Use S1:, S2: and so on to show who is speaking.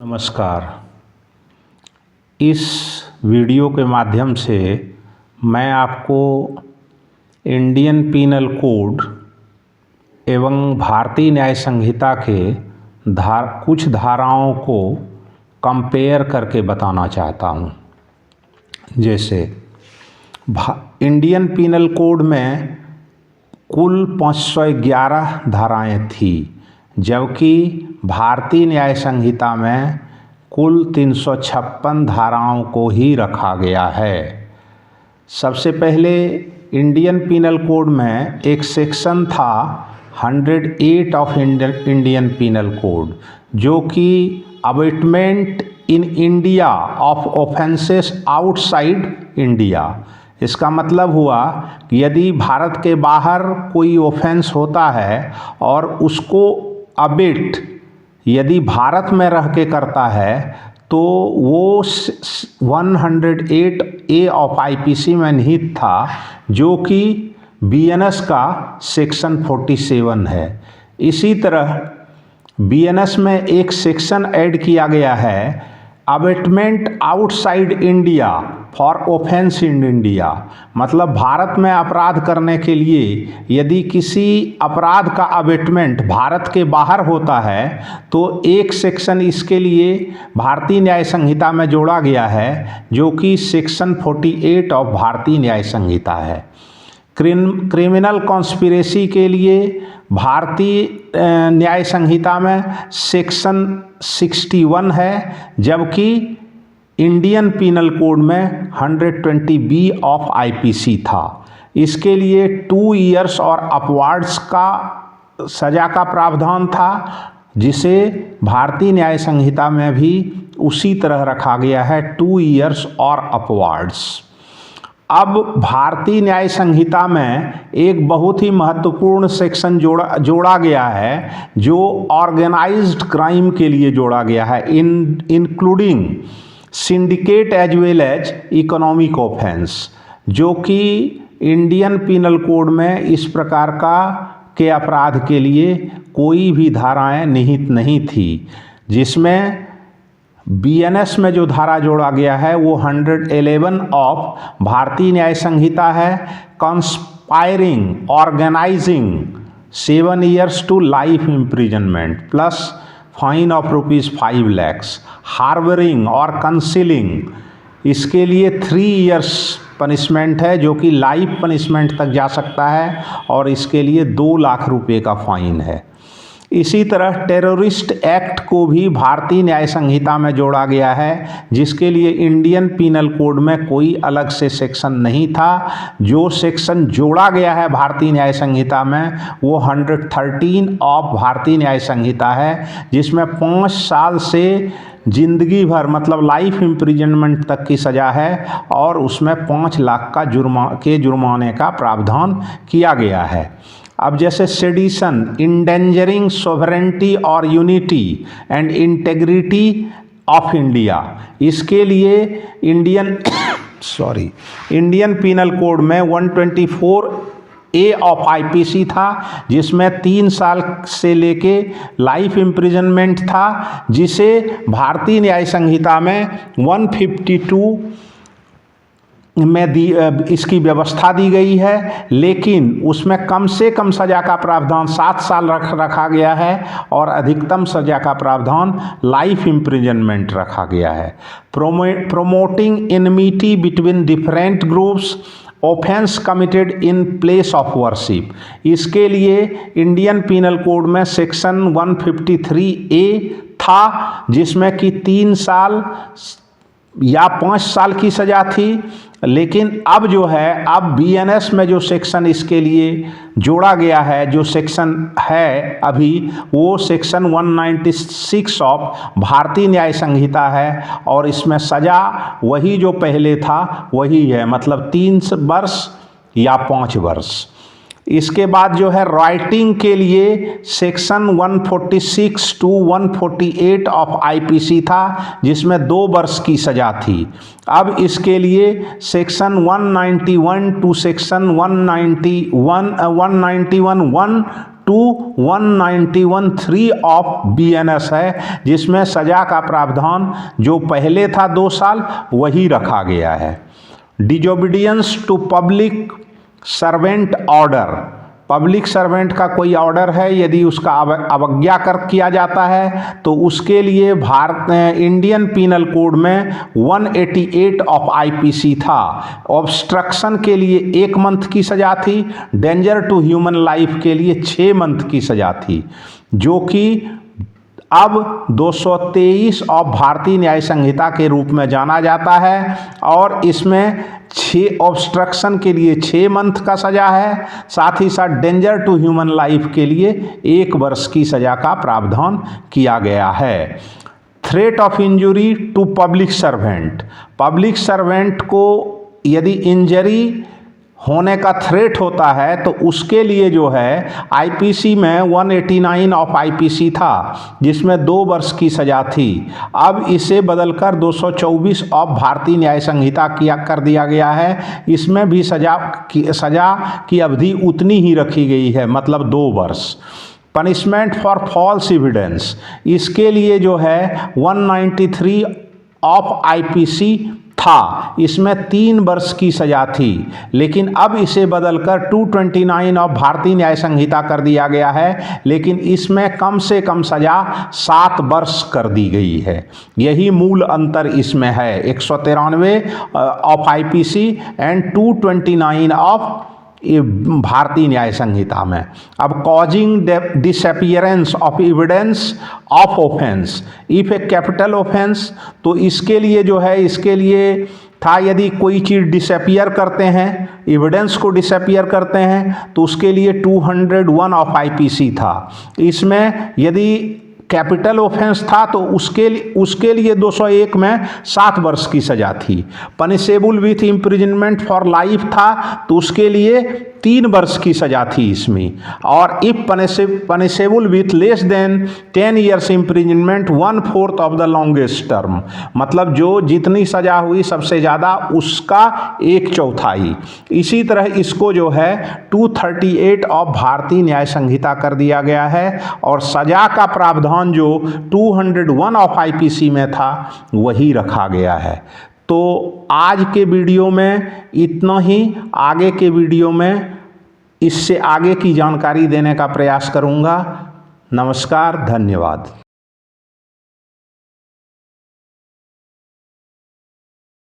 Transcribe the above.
S1: नमस्कार। इस वीडियो के माध्यम से मैं आपको इंडियन पीनल कोड एवं भारतीय न्याय संहिता के कुछ धाराओं को कंपेयर करके बताना चाहता हूँ। जैसे इंडियन पीनल कोड में कुल 511 धाराएं थी, जबकि भारतीय न्याय संहिता में कुल 356 धाराओं को ही रखा गया है। सबसे पहले इंडियन पीनल कोड में एक सेक्शन था 108 ऑफ इंडियन पीनल कोड, जो कि abetment in India of offences outside India. इसका मतलब हुआ कि यदि भारत के बाहर कोई ऑफेंस होता है और उसको अबेट यदि भारत में रह के करता है तो वो 108A ऑफ आईपीसी में निहित था, जो कि बीएनएस का सेक्शन 47 है। इसी तरह बीएनएस में एक सेक्शन ऐड किया गया है, abetment outside India for offence in India. मतलब भारत में अपराध करने के लिए यदि किसी अपराध का अबेटमेंट भारत के बाहर होता है तो एक सेक्शन इसके लिए भारतीय न्याय संहिता में जोड़ा गया है, जो कि सेक्शन 48 ऑफ भारतीय न्याय संहिता है। क्रिमिनल कॉन्स्पिरेसी के लिए भारतीय न्याय संहिता में सेक्शन 61 है, जबकि इंडियन पीनल कोड में 120B ऑफ आईपीसी था। इसके लिए 2 इयर्स और अपवार्ड्स का सजा का प्रावधान था, जिसे भारतीय न्याय संहिता में भी उसी तरह रखा गया है, 2 इयर्स और अपवार्ड्स। अब भारतीय न्याय संहिता में एक बहुत ही महत्वपूर्ण सेक्शन जोड़ा गया है, जो ऑर्गेनाइज्ड क्राइम के लिए जोड़ा गया है, including syndicate as well as economic offence, जो कि इंडियन पीनल कोड में इस प्रकार के अपराध के लिए कोई भी धाराएं निहित नहीं थी। जिसमें बीएनएस में जो धारा जोड़ा गया है वो 111 ऑफ भारतीय न्याय संहिता है, conspiring organising 7 years to life imprisonment plus fine of ₹5 lakh, harbouring और कंसीलिंग इसके लिए 3 इयर्स पनिशमेंट है, जो कि लाइफ पनिशमेंट तक जा सकता है, और इसके लिए 2 लाख रुपए का फाइन है। इसी तरह टेररिस्ट एक्ट को भी भारतीय न्याय संहिता में जोड़ा गया है, जिसके लिए इंडियन पीनल कोड में कोई अलग से सेक्शन नहीं था। जो सेक्शन जोड़ा गया है भारतीय न्याय संहिता में वो 113 ऑफ भारतीय न्याय संहिता है, जिसमें 5 साल से जिंदगी भर मतलब लाइफ इम्प्रिजनमेंट तक की सज़ा है, और उसमें 5 लाख का जुर्माने का प्रावधान किया गया है। अब जैसे सेडिशन, इंडेंजरिंग सोवरेनिटी और unity and integrity of India, इसके लिए इंडियन पीनल कोड में 124A ऑफ आईपीसी था, जिसमें 3 साल से लेके लाइफ इम्प्रिजनमेंट था, जिसे भारतीय न्याय संहिता में 152 में इसकी व्यवस्था दी गई है, लेकिन उसमें कम से कम सज़ा का प्रावधान 7 साल रखा गया है और अधिकतम सज़ा का प्रावधान लाइफ इम्प्रिजनमेंट रखा गया है। Promoting enmity between different groups, offence committed in place of worship, इसके लिए इंडियन पीनल कोड में सेक्शन 153A था, जिसमें कि 3 साल या 5 साल की सज़ा थी। लेकिन अब जो है, अब बीएनएस में जो सेक्शन इसके लिए जोड़ा गया है, जो सेक्शन है अभी, वो सेक्शन 196 ऑफ भारतीय न्याय संहिता है, और इसमें सज़ा वही जो पहले था वही है, मतलब 3 वर्ष या 5 वर्ष। इसके बाद जो है राइटिंग के लिए सेक्शन 146 टू 148 ऑफ आईपीसी था, जिसमें 2 वर्ष की सज़ा थी। अब इसके लिए section 191 to section 191 1 2191(3) of BNS है, जिसमें सजा का प्रावधान जो पहले था 2 साल वही रखा गया है। Disobedience to public servant order, public servant का कोई ऑर्डर है, यदि उसका अवज्ञा कर किया जाता है तो उसके लिए इंडियन पीनल कोड में 188 ऑफ IPC था। ऑब्स्ट्रक्शन के लिए 1 मंथ की सज़ा थी, डेंजर टू ह्यूमन लाइफ के लिए 6 मंथ की सज़ा थी, जो कि अब 223 ऑफ भारतीय न्याय संहिता के रूप में जाना जाता है। और इसमें 6 ऑब्स्ट्रक्शन के लिए 6 मंथ का सज़ा है, साथ ही साथ डेंजर टू ह्यूमन लाइफ के लिए 1 वर्ष की सज़ा का प्रावधान किया गया है। Threat of injury to public servant, public servant को यदि इंजरी होने का थ्रेट होता है तो उसके लिए जो है IPC में 189 ऑफ IPC था, जिसमें 2 वर्ष की सज़ा थी। अब इसे बदलकर 224 ऑफ भारतीय न्याय संहिता कर दिया गया है। इसमें भी सज़ा की अवधि उतनी ही रखी गई है, मतलब 2 वर्ष। पनिशमेंट फॉर फॉल्स एविडेंस, इसके लिए जो है 193 ऑफ IPC था, इसमें 3 वर्ष की सज़ा थी, लेकिन अब इसे बदलकर 229 ऑफ भारतीय न्याय संहिता कर दिया गया है, लेकिन इसमें कम से कम सज़ा 7 वर्ष कर दी गई है। यही मूल अंतर इसमें है, 193 ऑफ IPC एंड 229 ऑफ भारतीय न्याय संहिता में। अब causing disappearance of evidence of offence if A capital offence, तो इसके लिए जो है, इसके लिए था यदि कोई चीज़ डिसअपियर करते हैं, एविडेंस को डिसअपियर करते हैं, तो उसके लिए 201 ऑफ IPC था। इसमें यदि कैपिटल ऑफेंस था तो उसके लिए 201 में 7 वर्ष की सज़ा थी। Punishable with imprisonment for life था तो उसके लिए 3 वर्ष की सज़ा थी इसमें। और if punishable with less than 10 years imprisonment 1/4 of the longest term, मतलब जो जितनी सज़ा हुई सबसे ज़्यादा उसका 1/4। इसी तरह इसको जो है 238 ऑफ भारतीय न्याय संहिता कर दिया गया है, और सज़ा का प्रावधान जो 201 ऑफ IPC में था वही रखा गया है। तो आज के वीडियो में इतना ही, आगे के वीडियो में इससे आगे की जानकारी देने का प्रयास करूंगा। नमस्कार, धन्यवाद।